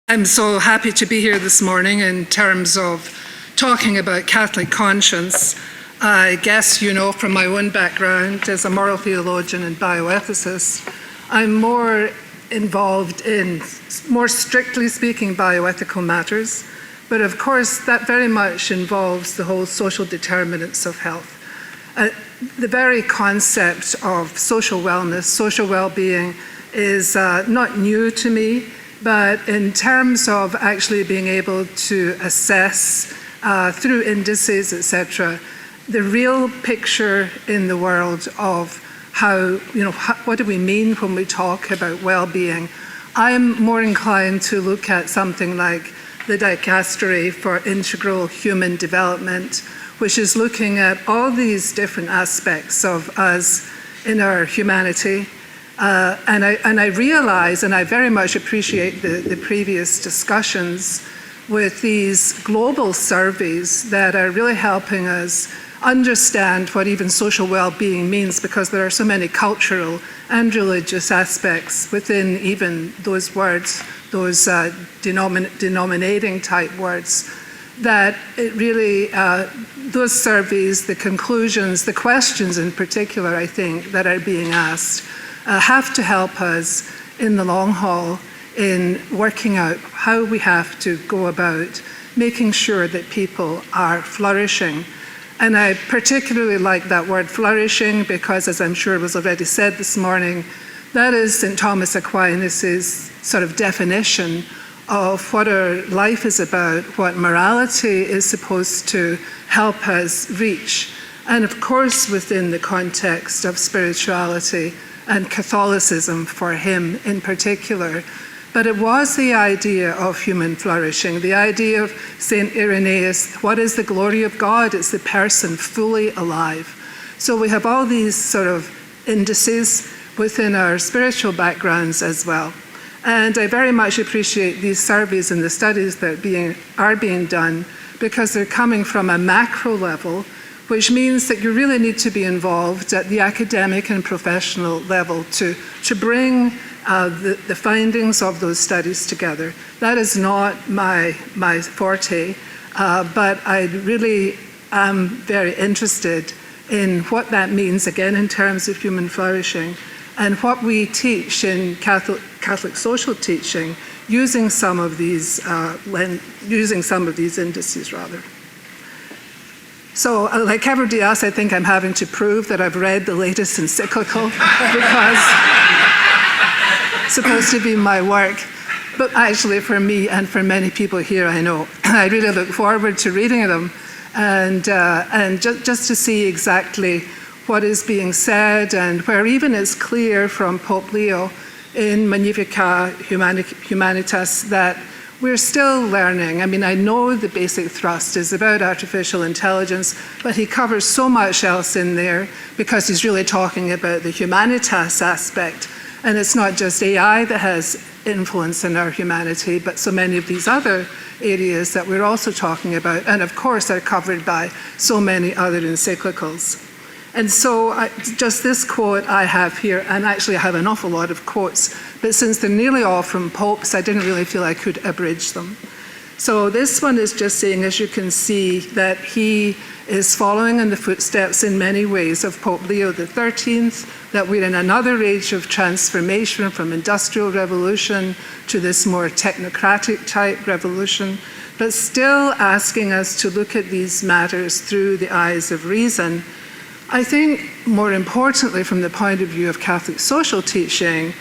I'm so happy to be here this morning in terms of talking about Catholic conscience. I guess you know from my own background as a moral theologian and bioethicist, I'm more involved in, more strictly speaking, bioethical matters. But of course, that very much involves the whole social determinants of health. The very concept of social wellness, social well-being is not new to me. But in terms of actually being able to assess through indices, etc., the real picture in the world of how, what do we mean when we talk about well-being, I'm more inclined to look at something like the Dicastery for Integral Human Development, which is looking at all these different aspects of us in our humanity. And I realize, and I very much appreciate the previous discussions with these global surveys that are really helping us understand what even social well-being means, because there are so many cultural and religious aspects within even those words, those denominating type words, that it really, those surveys, the conclusions, the questions in particular, I think, that are being asked, have to help us in the long haul in working out how we have to go about making sure that people are flourishing. And I particularly like that word flourishing because, as I'm sure was already said this morning, that is St. Thomas Aquinas' sort of definition of what our life is about, what morality is supposed to help us reach. And of course, within the context of spirituality and Catholicism for him in particular. But it was the idea of human flourishing, the idea of St. Irenaeus, what is the glory of God? It's the person fully alive. So we have all these sort of indices within our spiritual backgrounds as well. And I very much appreciate these surveys and the studies that are being done because they're coming from a macro level, which means that you really need to be involved at the academic and professional level to bring the findings of those studies together. That is not my forte, but I really am very interested in what that means, again, in terms of human flourishing, and what we teach in Catholic social teaching using some of these indices, rather. So, like everybody else, I think I'm having to prove that I've read the latest encyclical because it's supposed to be my work. But actually, for me and for many people here, I know, I really look forward to reading them and just to see exactly what is being said, and where even it's clear from Pope Leo in Magnificat Humanitas that we're still learning. I mean, I know the basic thrust is about artificial intelligence, but he covers so much else in there because he's really talking about the humanitas aspect. And it's not just AI that has influence in our humanity, but so many of these other areas that we're also talking about, and of course are covered by so many other encyclicals. And so just this quote I have here, and actually I have an awful lot of quotes, but since they're nearly all from popes, I didn't really feel I could abridge them. So this one is just saying, as you can see, that he is following in the footsteps in many ways of Pope Leo XIII, that we're in another age of transformation from industrial revolution to this more technocratic type revolution, but still asking us to look at these matters through the eyes of reason. I think more importantly, from the point of view of Catholic social teaching,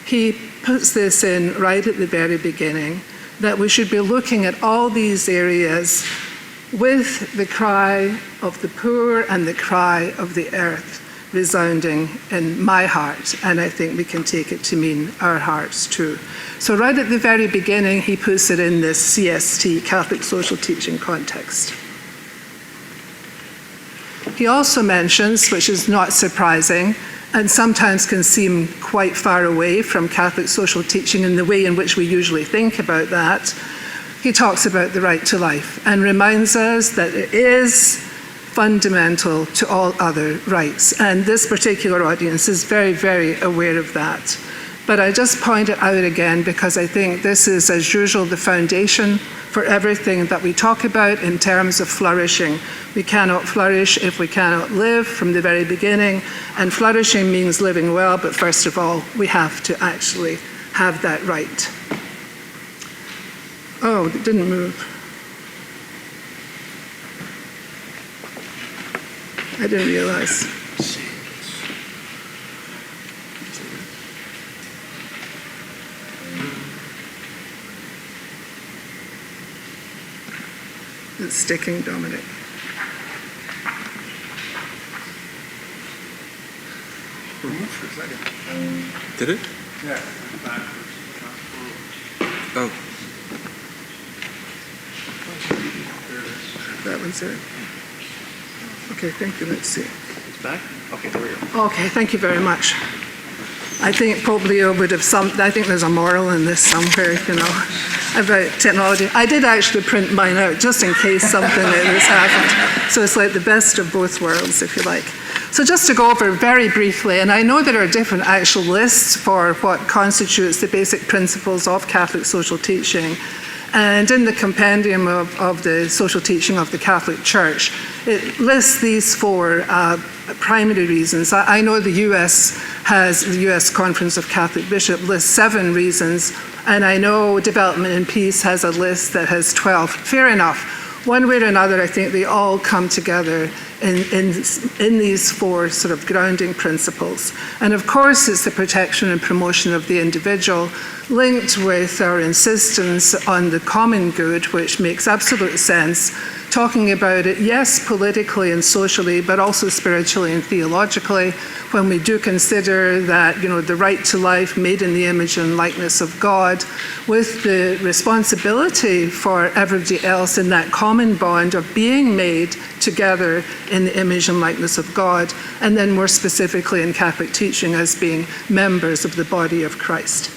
he puts this in right at the very beginning, that we should be looking at all these areas with the cry of the poor and the cry of the earth resounding in my heart, and I think we can take it to mean our hearts too. So right at the very beginning, he puts it in this CST, Catholic social teaching context. He also mentions, which is not surprising, and sometimes can seem quite far away from Catholic social teaching in the way in which we usually think about that, he talks about the right to life and reminds us that it is fundamental to all other rights. And this particular audience is very, very aware of that. But I just point it out again because I think this is, as usual, the foundation for everything that we talk about in terms of flourishing. We cannot flourish if we cannot live from the very beginning, and flourishing means living well, but first of all, we have to actually have that right. Oh, it didn't move. I didn't realize. It's sticking, Dominic. Did it? Yeah. Oh. That one's there. Okay, thank you. Let's see. It's back? Okay, there we go. Okay, thank you very much. I think probably I would have I think there's a moral in this somewhere, about technology. I did actually print mine out just in case something has happened. So it's like the best of both worlds, if you like. So just to go over very briefly, and I know there are different actual lists for what constitutes the basic principles of Catholic social teaching. And in the compendium of the social teaching of the Catholic Church, it lists these four primary reasons. I know the US Conference of Catholic Bishops lists 7 reasons, and I know Development and Peace has a list that has 12. Fair enough. One way or another, I think they all come together in these 4 sort of grounding principles. And of course, it's the protection and promotion of the individual, linked with our insistence on the common good, which makes absolute sense, talking about it, yes, politically and socially, but also spiritually and theologically, when we do consider that, the right to life made in the image and likeness of God, with the responsibility for everybody else in that common bond of being made together in the image and likeness of God, and then more specifically in Catholic teaching as being members of the body of Christ.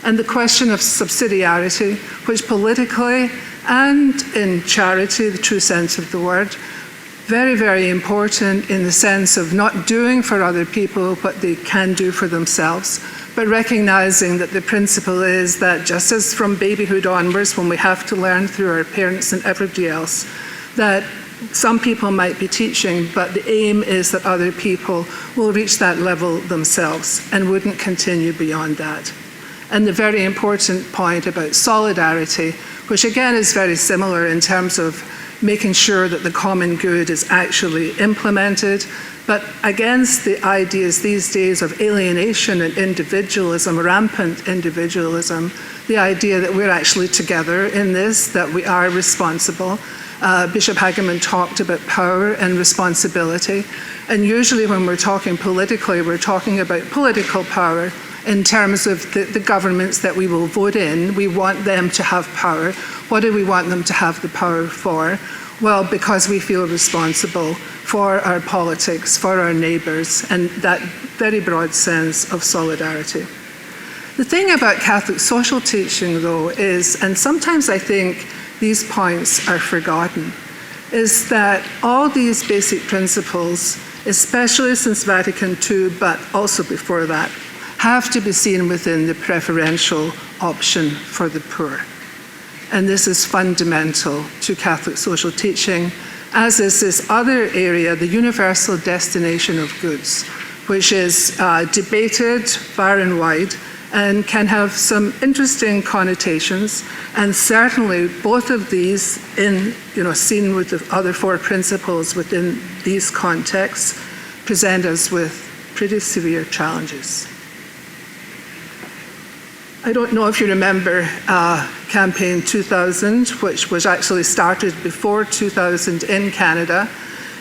And the question of subsidiarity, which politically and in charity, the true sense of the word, very, very important in the sense of not doing for other people what they can do for themselves, but recognizing that the principle is that just as from babyhood onwards, when we have to learn through our parents and everybody else, that some people might be teaching, but the aim is that other people will reach that level themselves and wouldn't continue beyond that. And the very important point about solidarity, which again is very similar in terms of making sure that the common good is actually implemented, but against the ideas these days of alienation and individualism, rampant individualism, the idea that we're actually together in this, that we are responsible. Bishop Hageman talked about power and responsibility, and usually when we're talking politically, we're talking about political power in terms of the governments that we will vote in. We want them to have power. What do we want them to have the power for? Well, because we feel responsible for our politics, for our neighbours, and that very broad sense of solidarity. The thing about Catholic social teaching, though, is, and sometimes I think these points are forgotten, is that all these basic principles, especially since Vatican II, but also before that, have to be seen within the preferential option for the poor. And this is fundamental to Catholic social teaching, as is this other area, the universal destination of goods, which is debated far and wide and can have some interesting connotations. And certainly both of these, seen with the other 4 principles within these contexts, present us with pretty severe challenges. I don't know if you remember Campaign 2000, which was actually started before 2000 in Canada,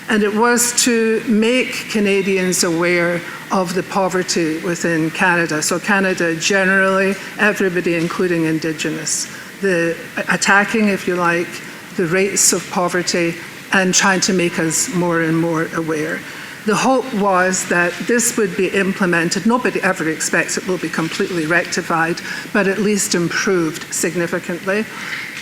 and it was to make Canadians aware of the poverty within Canada. So Canada generally, everybody including Indigenous, the attacking, if you like, the rates of poverty and trying to make us more and more aware. The hope was that this would be implemented. Nobody ever expects it will be completely rectified, but at least improved significantly.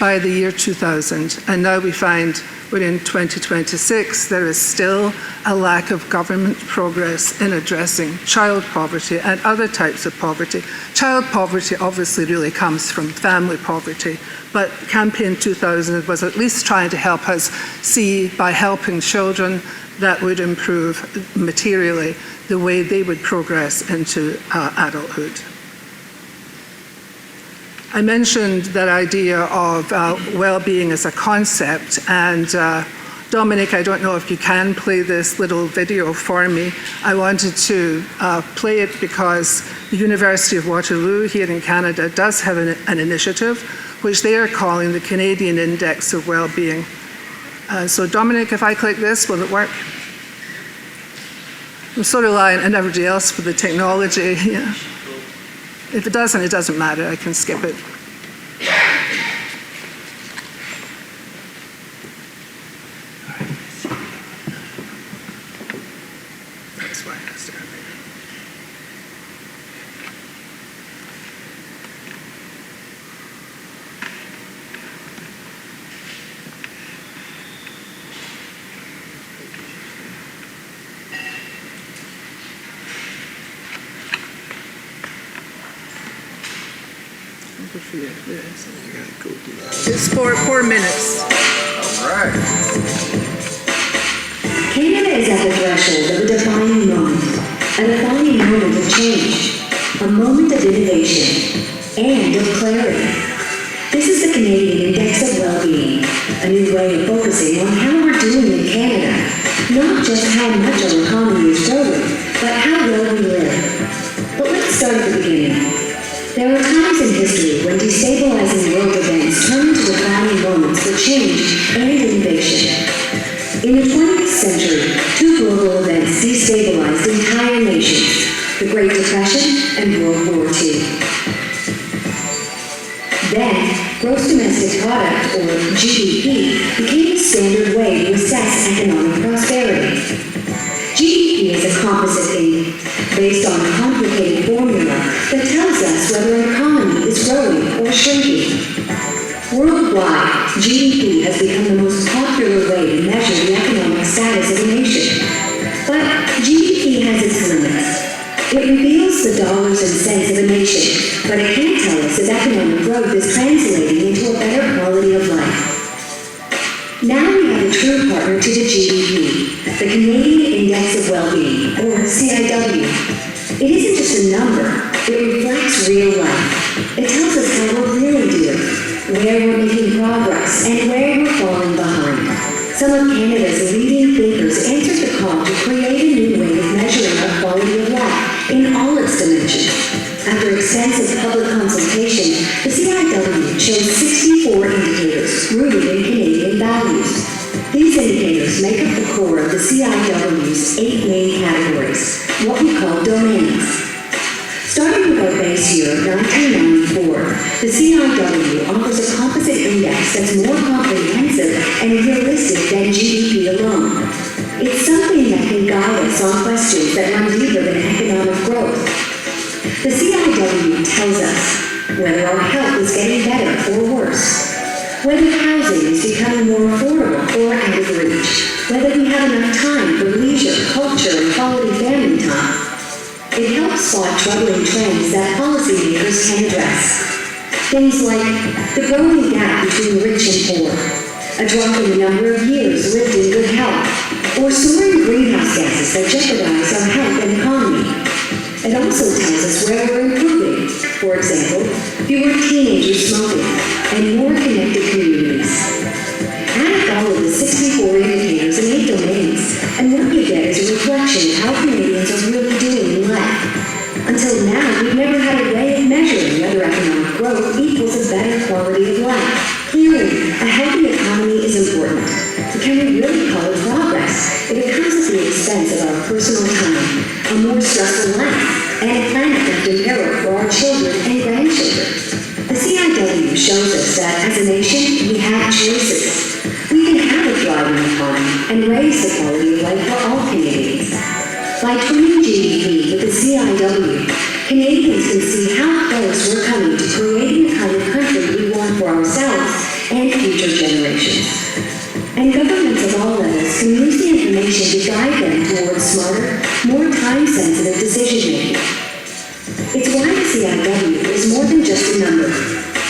by the year 2000. And now we find we're in 2026, there is still a lack of government progress in addressing child poverty and other types of poverty. Child poverty obviously really comes from family poverty, but Campaign 2000 was at least trying to help us see, by helping children, that would improve materially the way they would progress into adulthood. I mentioned that idea of well-being as a concept, and Dominic, I don't know if you can play this little video for me. I wanted to play it because the University of Waterloo here in Canada does have an initiative which they are calling the Canadian Index of Well-being. So Dominic, if I click this, will it work? I'm sort of relying on everybody else for the technology. Yeah. If it doesn't, it doesn't matter. I can skip it. That's why it has to come here. It's 4 minutes. All right. Canada is at the threshold of a defining moment of change, a moment of innovation, and of clarity. This is the Canadian Index of Wellbeing, a new way of focusing on how we're doing in Canada, not just how much our economy is growing, but how well we live. But let's start at the beginning. There are times in history when destabilizing world events turn into defining moments for change and innovation. In the 20th century, two global events destabilized entire nations, the Great Depression and World War II. Then, gross domestic product, or GDP, became the standard way to assess economic prosperity. GDP is a composite thing based on a complicated formula that tells us whether an economy is growing or shrinking. Worldwide, GDP has become the most popular way to measure the economic status of a nation. But GDP has its limits. It reveals the dollars and cents of a nation, but it can't tell us if economic growth is translating into a better quality of life. Now we have a true partner to the GDP, the Canadian Index of Wellbeing, or CIW. It isn't just a number, it reflects real life. It tells us how we're really doing, where we're making progress, and where we're falling behind. Some of Canada's leading thinkers answered the call to create a new way of measuring our quality of life in all its dimensions. After extensive public consultation, the CIW chose 64 indicators rooted in Canadian values. These indicators make up the core of the CIW's 8 main categories, what we call domains. Starting with our base year of 1994, the CIW offers a composite index that's more comprehensive and realistic than GDP alone. It's something that can guide us on questions that run deeper than economic growth. The CIW tells us whether our health is getting better or worse, whether housing is becoming more affordable or out of reach, whether we have enough time for leisure, culture, and quality family time. It helps spot troubling trends that policymakers can address. Things like the growing gap between rich and poor, a drop in the number of years lived in good health, or soaring greenhouse gases that jeopardize our health and economy. It also tells us where we're improving. For example, fewer teenagers smoking and more connected communities. Add up all of the 64 indicators and 8 domains, and what you get is a reflection of how Canadians are really doing in life. Until now, we've never had a way of measuring whether economic growth equals a better quality of life. Clearly, a healthy economy is important. But can we really call it progress if it comes at the expense of our personal time, a more stressful life, and a planet left in peril for our children and grandchildren? The CIW shows us that as a nation, we have choices. We can have a thriving economy and raise the quality of life for all Canadians. By twinning GDP with the CIW, Canadians can see how close we're coming to creating the kind of country we want for ourselves and future generations. And governments of all levels can use the information to guide them towards smarter, more time-sensitive decision-making. It's why the CIW is more than just a number.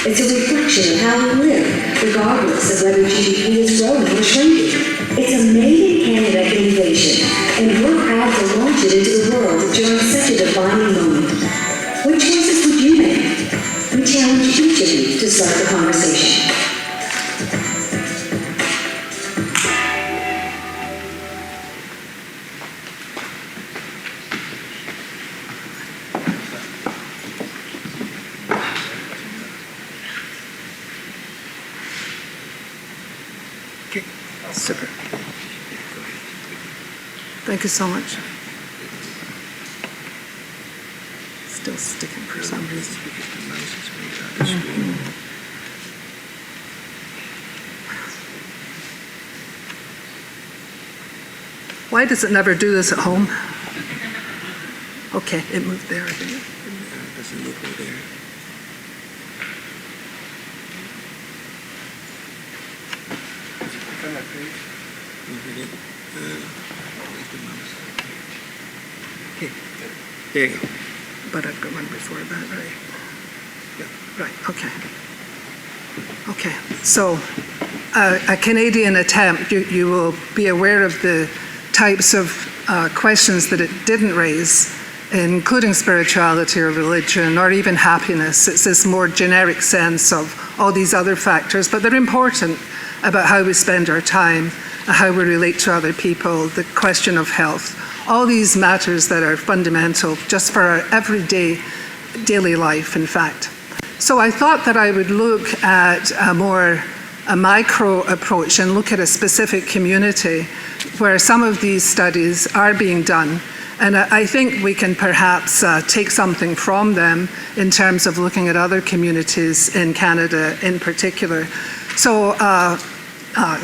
It's a reflection of how we live, regardless of whether GDP is growing or shrinking. It's a made-in-Canada innovation, and we're proud to launch it into the world during such a defining moment. What choices would you make? We challenge each of you to start the conversation. Okay, super. Thank you so much. Still sticking for some reason. Why does it never do this at home? Okay, it moved there, I think. Doesn't move over there. On that page. Okay. There you go. But I've got one before that, right? Yeah, right, okay. Okay, so a Canadian attempt, you will be aware of the types of questions that it didn't raise, including spirituality or religion or even happiness. It's this more generic sense of all these other factors, but they're important about how we spend our time, how we relate to other people, the question of health, all these matters that are fundamental just for our everyday, daily life, in fact. So I thought that I would look at a micro approach and look at a specific community where some of these studies are being done. And I think we can perhaps take something from them in terms of looking at other communities in Canada in particular. So,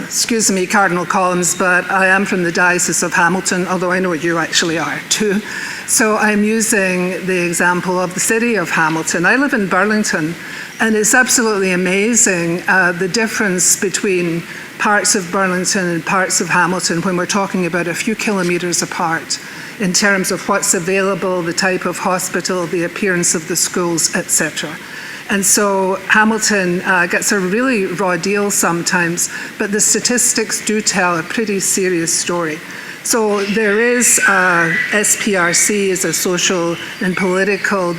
excuse me, Cardinal Collins, but I am from the Diocese of Hamilton, although I know you actually are too. So I'm using the example of the city of Hamilton. I live in Burlington, and it's absolutely amazing the difference between parts of Burlington and parts of Hamilton when we're talking about a few kilometres apart in terms of what's available, the type of hospital, the appearance of the schools, etc. And so Hamilton gets a really raw deal sometimes, but the statistics do tell a pretty serious story. So there is SPRC is a social and political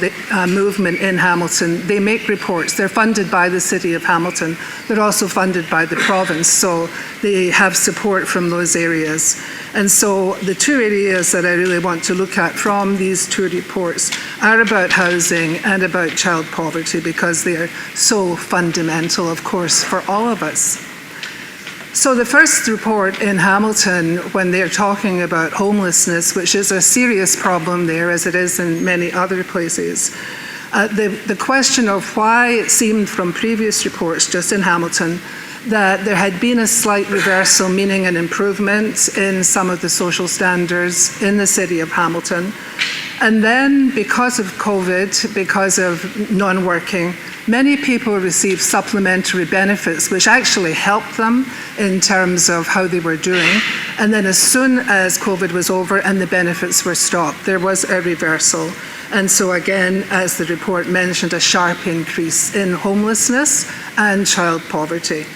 movement in Hamilton. They make reports. They're funded by the city of Hamilton. They're also funded by the province, so they have support from those areas. And so the two areas that I really want to look at from these two reports are about housing and about child poverty, because they are so fundamental, of course, for all of us. So the first report in Hamilton, when they're talking about homelessness, which is a serious problem there as it is in many other places, the question of why it seemed from previous reports just in Hamilton that there had been a slight reversal, meaning an improvement in some of the social standards in the city of Hamilton. And then because of COVID, because of non-working, many people received supplementary benefits, which actually helped them in terms of how they were doing. And then as soon as COVID was over and the benefits were stopped, there was a reversal. And so again, as the report mentioned, a sharp increase in homelessness and child poverty.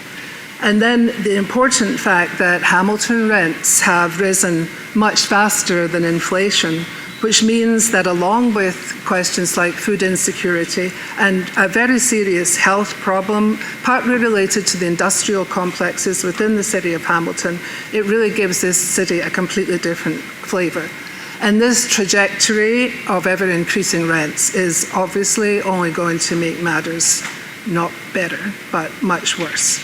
And then the important fact that Hamilton rents have risen much faster than inflation, which means that along with questions like food insecurity and a very serious health problem, partly related to the industrial complexes within the city of Hamilton, it really gives this city a completely different flavour. And this trajectory of ever-increasing rents is obviously only going to make matters not better, but much worse.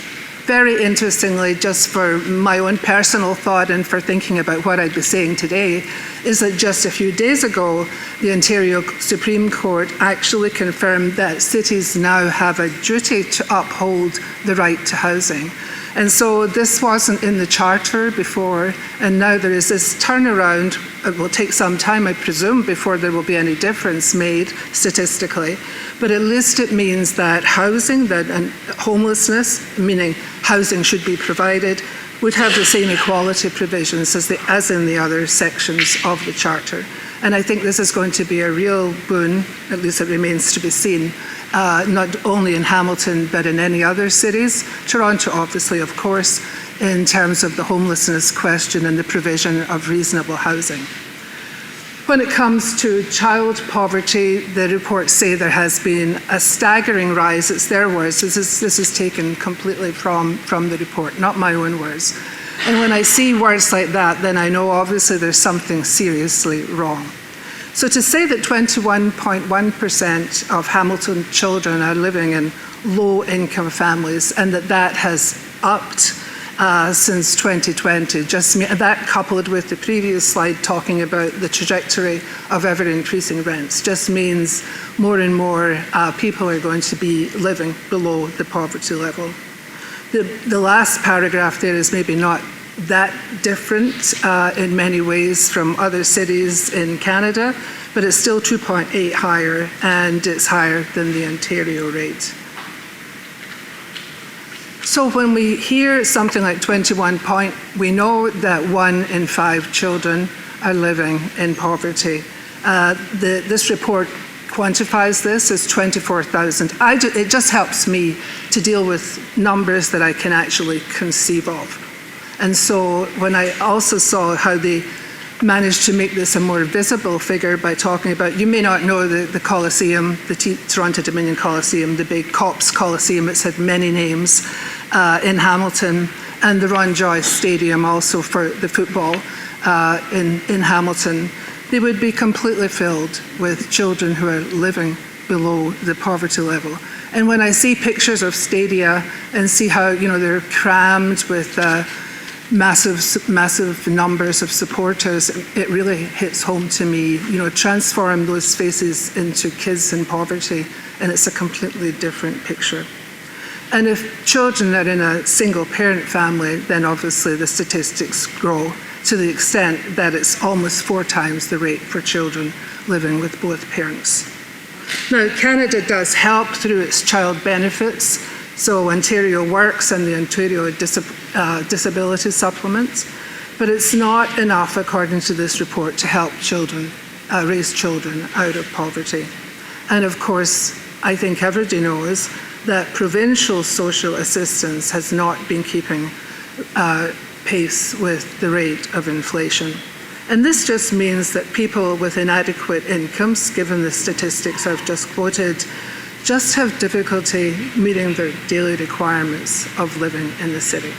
Very interestingly, just for my own personal thought and for thinking about what I'd be saying today, is that just a few days ago, the Ontario Supreme Court actually confirmed that cities now have a duty to uphold the right to housing. And so this wasn't in the charter before, and now there is this turnaround. It will take some time, I presume, before there will be any difference made statistically. But at least it means that housing, and homelessness, meaning housing should be provided, would have the same equality provisions as in the other sections of the charter. And I think this is going to be a real boon, at least it remains to be seen, not only in Hamilton but in any other cities. Toronto, obviously, of course, in terms of the homelessness question and the provision of reasonable housing. When it comes to child poverty, the reports say there has been a staggering rise. It's their words. This is taken completely from the report, not my own words. And when I see words like that, then I know obviously there's something seriously wrong. So to say that 21.1% of Hamilton children are living in low-income families and that has upped since 2020, that coupled with the previous slide talking about the trajectory of ever-increasing rents, just means more and more people are going to be living below the poverty level. The last paragraph there is maybe not that different in many ways from other cities in Canada, but it's still 2.8 higher, and it's higher than the Ontario rate. So when we hear something like 21 point, we know that 1 in 5 children are living in poverty. This report quantifies this as 24,000. It just helps me to deal with numbers that I can actually conceive of. And so when I also saw how they managed to make this a more visible figure by talking about, you may not know the Coliseum, the Toronto Dominion Coliseum, the big Cops Coliseum, it's had many names in Hamilton, and the Ron Joyce Stadium also for the football in Hamilton. They would be completely filled with children who are living below the poverty level. And when I see pictures of stadia and see how they're crammed with massive numbers of supporters, it really hits home to me. Transform those faces into kids in poverty, and it's a completely different picture. And if children are in a single-parent family, then obviously the statistics grow to the extent that it's almost 4 times the rate for children living with both parents. Now, Canada does help through its child benefits. So Ontario Works and the Ontario Disability Supplements, but it's not enough, according to this report, to help children, raise children out of poverty. And of course, I think everybody knows that provincial social assistance has not been keeping pace with the rate of inflation. And this just means that people with inadequate incomes, given the statistics I've just quoted, just have difficulty meeting their daily requirements of living in the city.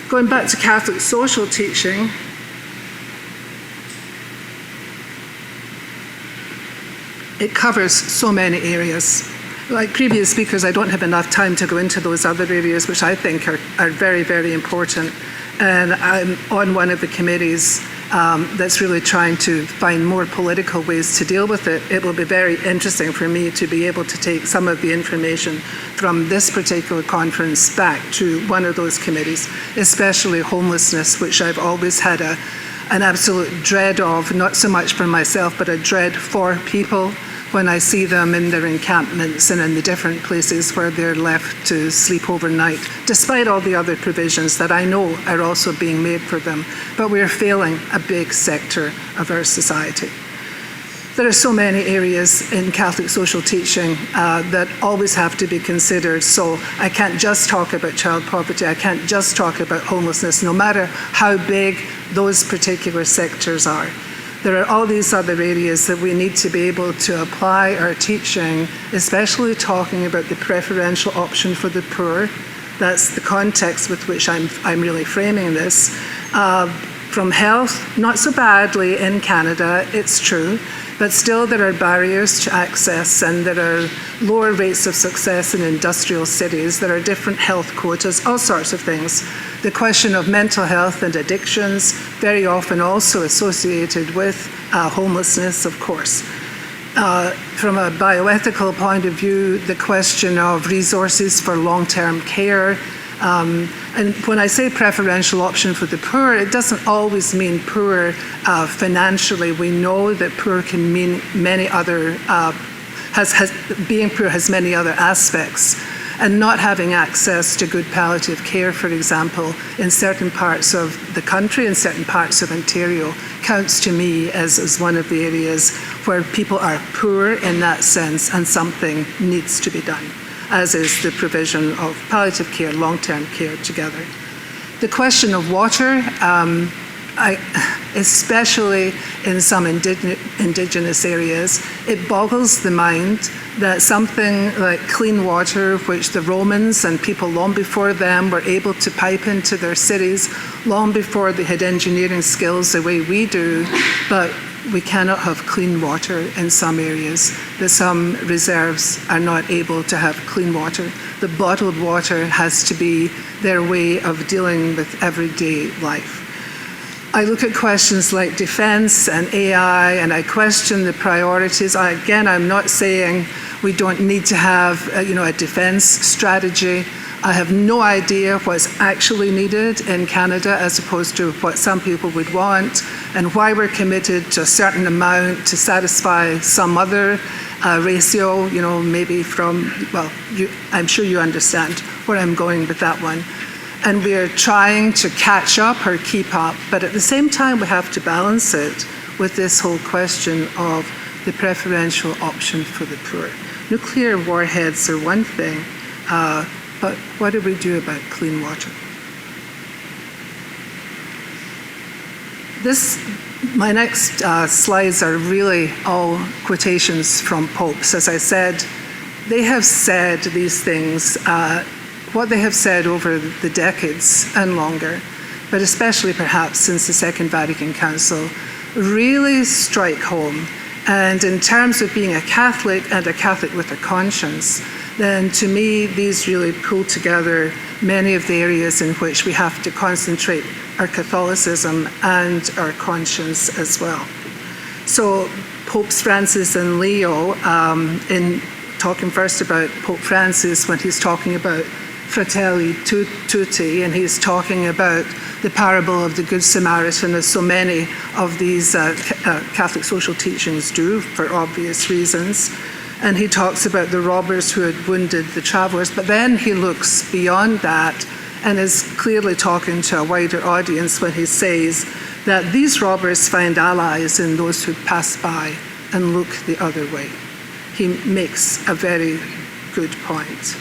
Going back to Catholic social teaching, it covers so many areas. Like previous speakers, I don't have enough time to go into those other areas, which I think are very, very important. And I'm on one of the committees that's really trying to find more political ways to deal with it. It will be very interesting for me to be able to take some of the information from this particular conference back to one of those committees, especially homelessness, which I've always had an absolute dread of, not so much for myself, but a dread for people when I see them in their encampments and in the different places where they're left to sleep overnight, despite all the other provisions that I know are also being made for them. But we're failing a big sector of our society. There are so many areas in Catholic social teaching that always have to be considered. So I can't just talk about child poverty. I can't just talk about homelessness, no matter how big those particular sectors are. There are all these other areas that we need to be able to apply our teaching, especially talking about the preferential option for the poor. That's the context with which I'm really framing this. From health, not so badly in Canada, it's true, but still there are barriers to access, and there are lower rates of success in industrial cities. There are different health quotas, all sorts of things. The question of mental health and addictions, very often also associated with homelessness, of course. from a bioethical point of view, the question of resources for long-term care. And when I say preferential option for the poor, it doesn't always mean poor financially. We know that poor can mean many other, being poor has many other aspects. And not having access to good palliative care, for example, in certain parts of the country, in certain parts of Ontario, counts to me as one of the areas where people are poor in that sense and something needs to be done, as is the provision of palliative care, long-term care together. The question of water, especially in some indigenous areas, it boggles the mind that something like clean water, which the Romans and people long before them were able to pipe into their cities, long before they had engineering skills the way we do, but we cannot have clean water in some areas, that some reserves are not able to have clean water. The bottled water has to be their way of dealing with everyday life. I look at questions like defense and AI, and I question the priorities. Again, I'm not saying we don't need to have a defense strategy. I have no idea what's actually needed in Canada as opposed to what some people would want, and why we're committed to a certain amount to satisfy some other ratio, maybe from, well, I'm sure you understand where I'm going with that one. And we are trying to catch up or keep up, but at the same time we have to balance it with this whole question of the preferential option for the poor. Nuclear warheads are one thing, but what do we do about clean water? My next slides are really all quotations from popes. As I said, they have said these things, what they have said over the decades and longer, but especially perhaps since the Second Vatican Council, really strike home. And in terms of being a Catholic and a Catholic with a conscience, then to me, these really pull together many of the areas in which we have to concentrate our Catholicism and our conscience as well. So Popes Francis and Leo, in talking first about Pope Francis, when he's talking about Fratelli Tutti, and he's talking about the parable of the Good Samaritan, as so many of these Catholic social teachings do, for obvious reasons. And he talks about the robbers who had wounded the travelers, but then he looks beyond that and is clearly talking to a wider audience when he says that these robbers find allies in those who pass by and look the other way. He makes a very good point.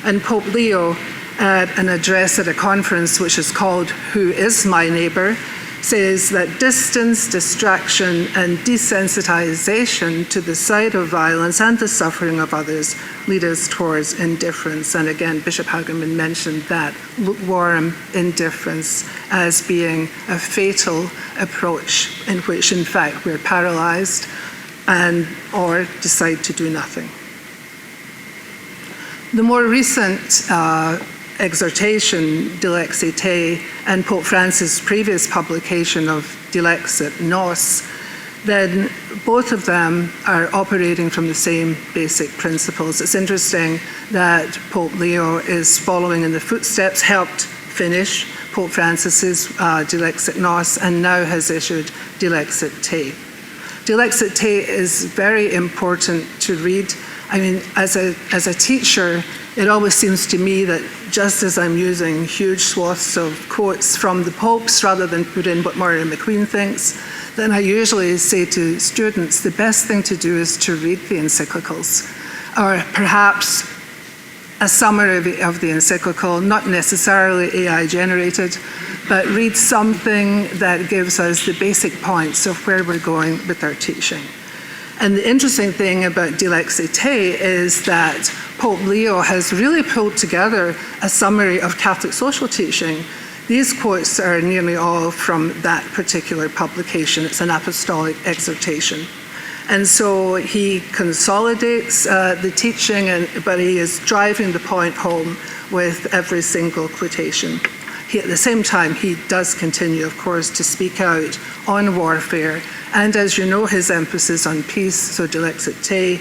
And Pope Leo, at an address at a conference which is called Who is My Neighbour, says that distance, distraction, and desensitization to the sight of violence and the suffering of others lead us towards indifference. And again, Bishop Hagerman mentioned that lukewarm indifference as being a fatal approach in which, in fact, we're paralyzed or decide to do nothing. The more recent exhortation, Dilexit Te, and Pope Francis' previous publication of Dilexit Nos, then both of them are operating from the same basic principles. It's interesting that Pope Leo is following in the footsteps, helped finish Pope Francis's Dilexit Nos, and now has issued Dilexit Te. Dilexit Te is very important to read. I mean, as a teacher, it always seems to me that just as I'm using huge swaths of quotes from the popes rather than put in what Moira McQueen thinks, then I usually say to students, the best thing to do is to read the encyclicals, or perhaps a summary of the encyclical, not necessarily AI generated, but read something that gives us the basic points of where we're going with our teaching. And the interesting thing about Dilexit Te is that Pope Leo has really pulled together a summary of Catholic social teaching. These quotes are nearly all from that particular publication. It's an apostolic exhortation. And so he consolidates the teaching, but he is driving the point home with every single quotation. At the same time, he does continue, of course, to speak out on warfare And as you know, his emphasis on peace, so dilexite,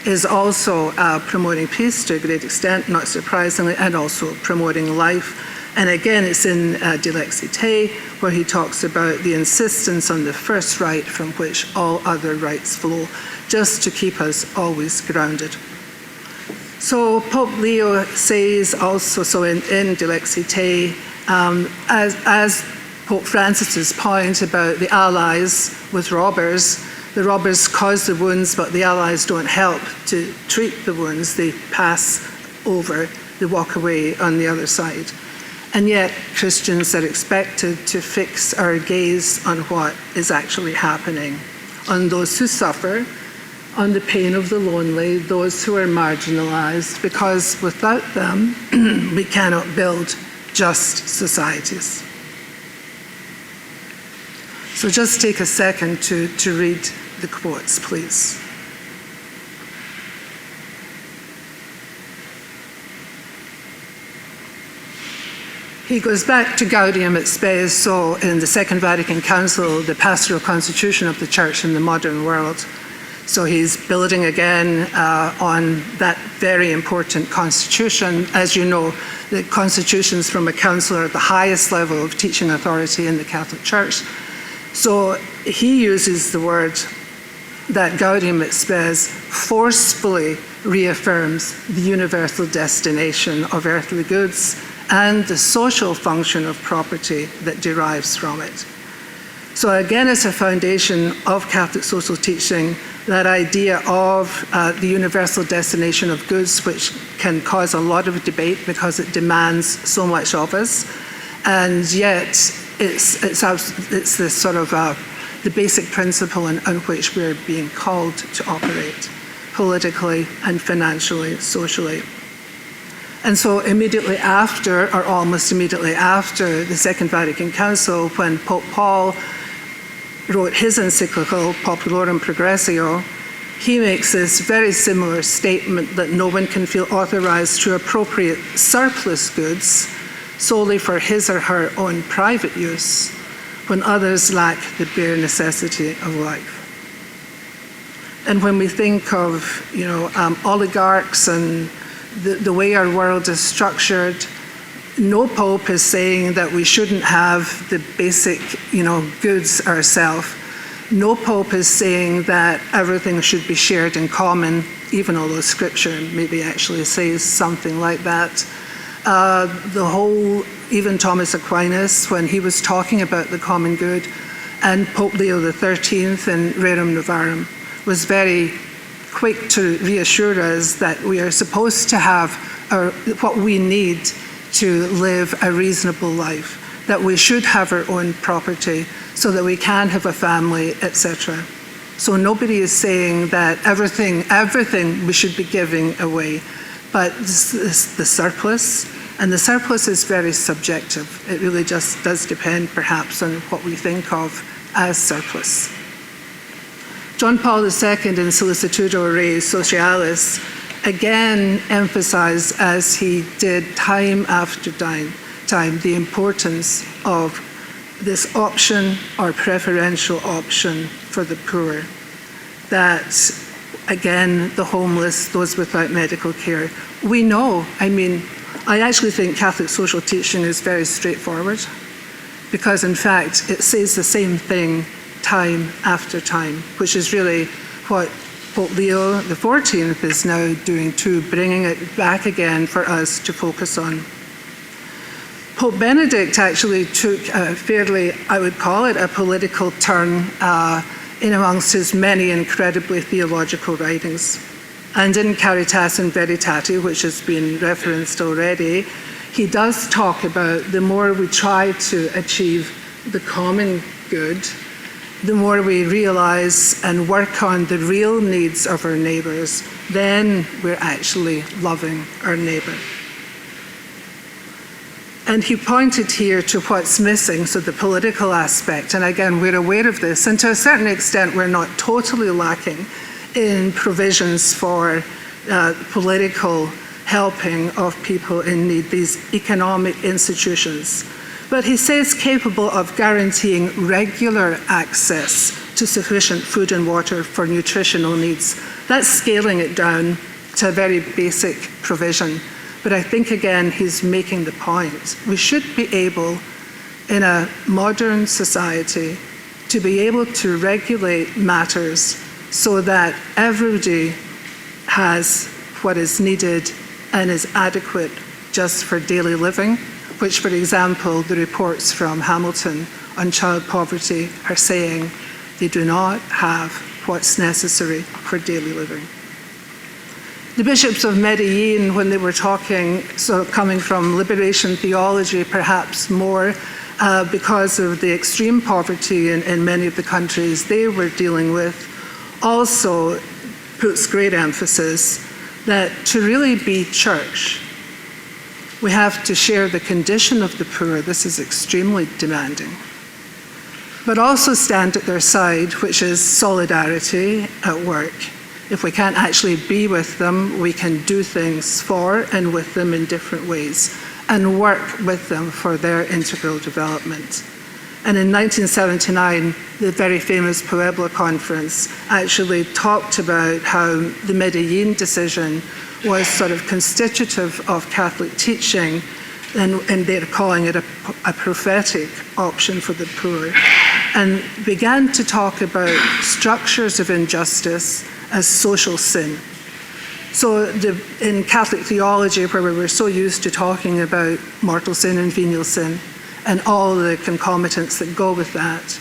is also promoting peace to a great extent, not surprisingly, and also promoting life. And again, it's in dilexite where he talks about the insistence on the first right from which all other rights flow, just to keep us always grounded. So Pope Leo says also, so in dilexite, as Pope Francis's point about the allies with robbers, the robbers cause the wounds, but the allies don't help to treat the wounds. They pass over, they walk away on the other side. And yet Christians are expected to fix our gaze on what is actually happening, on those who suffer, on the pain of the lonely, those who are marginalized, because without them, we cannot build just societies. So just take a second to read the quotes, please. He goes back to Gaudium et Spes, so in the Second Vatican Council, the pastoral constitution of the Church in the modern world. So he's building again on that very important constitution. As you know, the constitutions from a council are the highest level of teaching authority in the Catholic Church. So he uses the word that Gaudium et Spes forcefully reaffirms the universal destination of earthly goods and the social function of property that derives from it. So again, it's a foundation of Catholic social teaching, that idea of the universal destination of goods, which can cause a lot of debate because it demands so much of us. And yet, it's this sort of the basic principle on which we're being called to operate politically and financially, socially. And so immediately after, or almost immediately after the Second Vatican Council, when Pope Paul wrote his encyclical, Populorum Progressio, he makes this very similar statement that no one can feel authorized to appropriate surplus goods solely for his or her own private use when others lack the bare necessity of life. And when we think of, oligarchs and the way our world is structured, no pope is saying that we shouldn't have the basic, goods ourselves. No pope is saying that everything should be shared in common, even although Scripture maybe actually says something like that. Even Thomas Aquinas, when he was talking about the common good, and Pope Leo XIII in Rerum Novarum was very quick to reassure us that we are supposed to have what we need to live a reasonable life, that we should have our own property so that we can have a family, etc. So nobody is saying that everything we should be giving away, but the surplus, and the surplus is very subjective. It really just does depend perhaps on what we think of as surplus. John Paul II in Solicitudo Rei Socialis again emphasized, as he did time after time, the importance of this option or preferential option for the poor. That, again, the homeless, those without medical care. We know, I actually think Catholic social teaching is very straightforward, because in fact it says the same thing time after time, which is really what Pope Leo XIV is now doing too, bringing it back again for us to focus on. Pope Benedict actually took a fairly, I would call it, a political turn in amongst his many incredibly theological writings. And in Caritas in Veritate, which has been referenced already, he does talk about the more we try to achieve the common good, the more we realize and work on the real needs of our neighbors, then we're actually loving our neighbor. And he pointed here to what's missing, so the political aspect. And again, we're aware of this, and to a certain extent, we're not totally lacking in provisions for political helping of people in need, these economic institutions. But he says capable of guaranteeing regular access to sufficient food and water for nutritional needs. That's scaling it down to a very basic provision. But I think, again, he's making the point. We should be able, in a modern society, to be able to regulate matters so that everybody has what is needed and is adequate just for daily living, which, for example, the reports from Hamilton on child poverty are saying they do not have what's necessary for daily living. The bishops of Medellin, when they were talking, so coming from liberation theology perhaps more, because of the extreme poverty in many of the countries they were dealing with, also puts great emphasis that to really be church, we have to share the condition of the poor. This is extremely demanding. But also stand at their side, which is solidarity at work. If we can't actually be with them, we can do things for and with them in different ways and work with them for their integral development. And in 1979, the very famous Puebla Conference actually talked about how the Medellin decision was sort of constitutive of Catholic teaching, and they're calling it a prophetic option for the poor, and began to talk about structures of injustice as social sin. So in Catholic theology, where we were so used to talking about mortal sin and venial sin, and all the concomitants that go with that,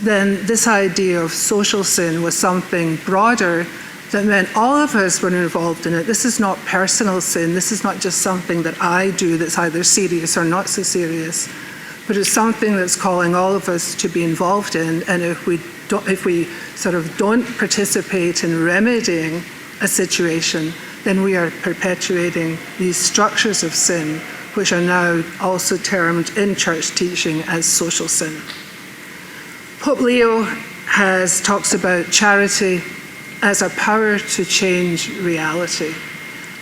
then this idea of social sin was something broader that meant all of us were involved in it. This is not personal sin. This is not just something that I do that's either serious or not so serious, but it's something that's calling all of us to be involved in. And if we sort of don't participate in remedying a situation, then we are perpetuating these structures of sin, which are now also termed in church teaching as social sin. Pope Leo talks about charity as a power to change reality.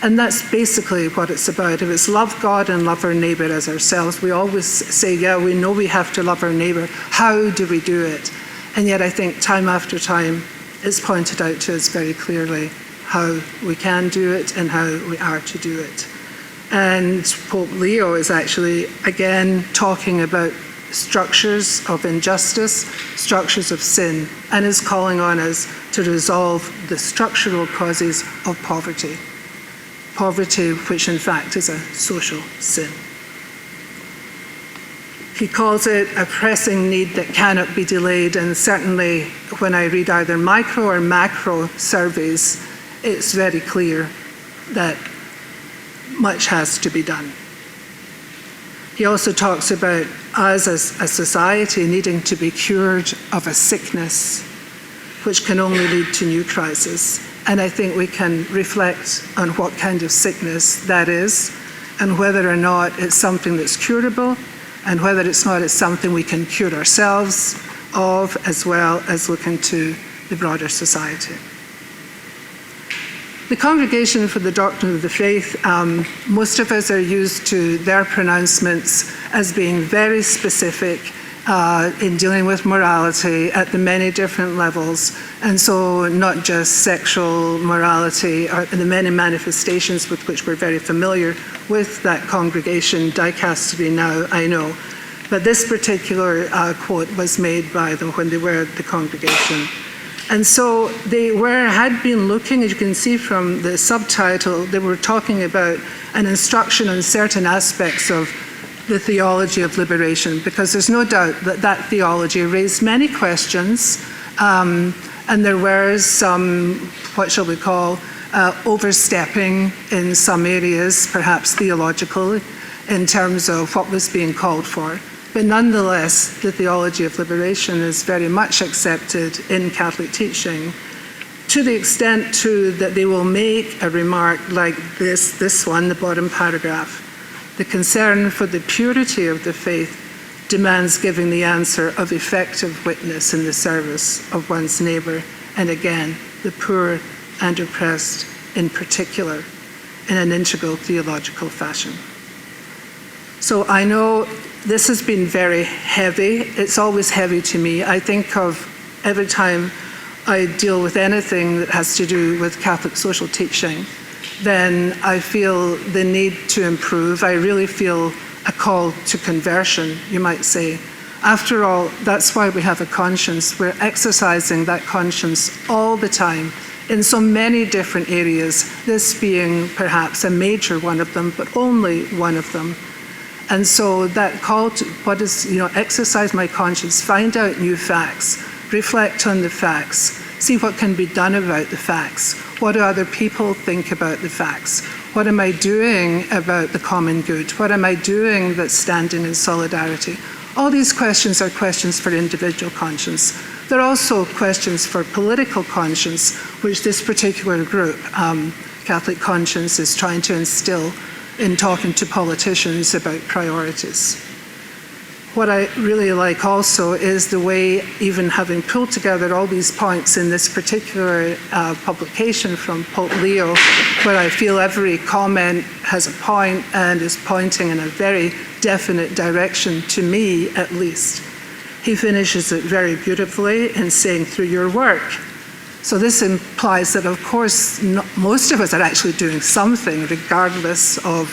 And that's basically what it's about. If it's love God and love our neighbour as ourselves, we always say, yeah, we know we have to love our neighbour. How do we do it? And yet I think time after time, it's pointed out to us very clearly how we can do it and how we are to do it. And Pope Leo is actually, again, talking about structures of injustice, structures of sin, and is calling on us to resolve the structural causes of poverty. Poverty, which in fact is a social sin. He calls it a pressing need that cannot be delayed, and certainly when I read either micro or macro surveys, it's very clear that much has to be done. He also talks about us as a society needing to be cured of a sickness which can only lead to new crises. And I think we can reflect on what kind of sickness that is, and whether or not it's something that's curable, and whether it's not, it's something we can cure ourselves of, as well as look into the broader society. The Congregation for the Doctrine of the Faith, most of us are used to their pronouncements as being very specific in dealing with morality at the many different levels, and so not just sexual morality or the many manifestations with which we're very familiar with that congregation, dicastery now, I know. But this particular quote was made by them when they were at the congregation. And so they had been looking, as you can see from the subtitle, they were talking about an instruction on certain aspects of the theology of liberation, because there's no doubt that that theology raised many questions, and there were some, what shall we call, overstepping in some areas, perhaps theologically, in terms of what was being called for. But nonetheless, the theology of liberation is very much accepted in Catholic teaching, to the extent too that they will make a remark like this one, the bottom paragraph. The concern for the purity of the faith demands giving the answer of effective witness in the service of one's neighbour, and again, the poor and oppressed in particular, in an integral theological fashion. So I know This has been very heavy. It's always heavy to me. I think of every time I deal with anything that has to do with Catholic social teaching, then I feel the need to improve. I really feel a call to conversion, you might say. After all, that's why we have a conscience. We're exercising that conscience all the time in so many different areas, this being perhaps a major one of them, but only one of them. And so that call to exercise my conscience, find out new facts, reflect on the facts, see what can be done about the facts. What do other people think about the facts? What am I doing about the common good? What am I doing that's standing in solidarity? All these questions are questions for individual conscience. They're also questions for political conscience, which this particular group, Catholic Conscience, is trying to instill in talking to politicians about priorities. What I really like also is the way, even having pulled together all these points in this particular publication from Pope Leo, where I feel every comment has a point and is pointing in a very definite direction, to me at least. He finishes it very beautifully in saying, through your work. So this implies that, of course, most of us are actually doing something, regardless of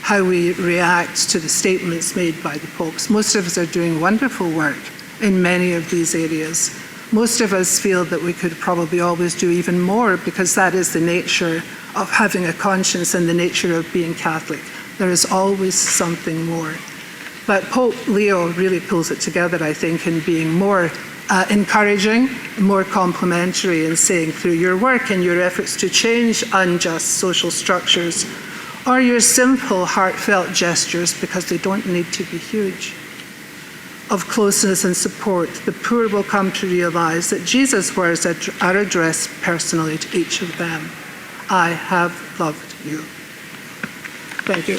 how we react to the statements made by the popes. Most of us are doing wonderful work in many of these areas. Most of us feel that we could probably always do even more, because that is the nature of having a conscience and the nature of being Catholic. There is always something more. But Pope Leo really pulls it together, I think, in being more encouraging, more complimentary, in saying, through your work and your efforts to change unjust social structures, or your simple, heartfelt gestures, because they don't need to be huge, of closeness and support, the poor will come to realize that Jesus' words are addressed personally to each of them. I have loved you. Thank you.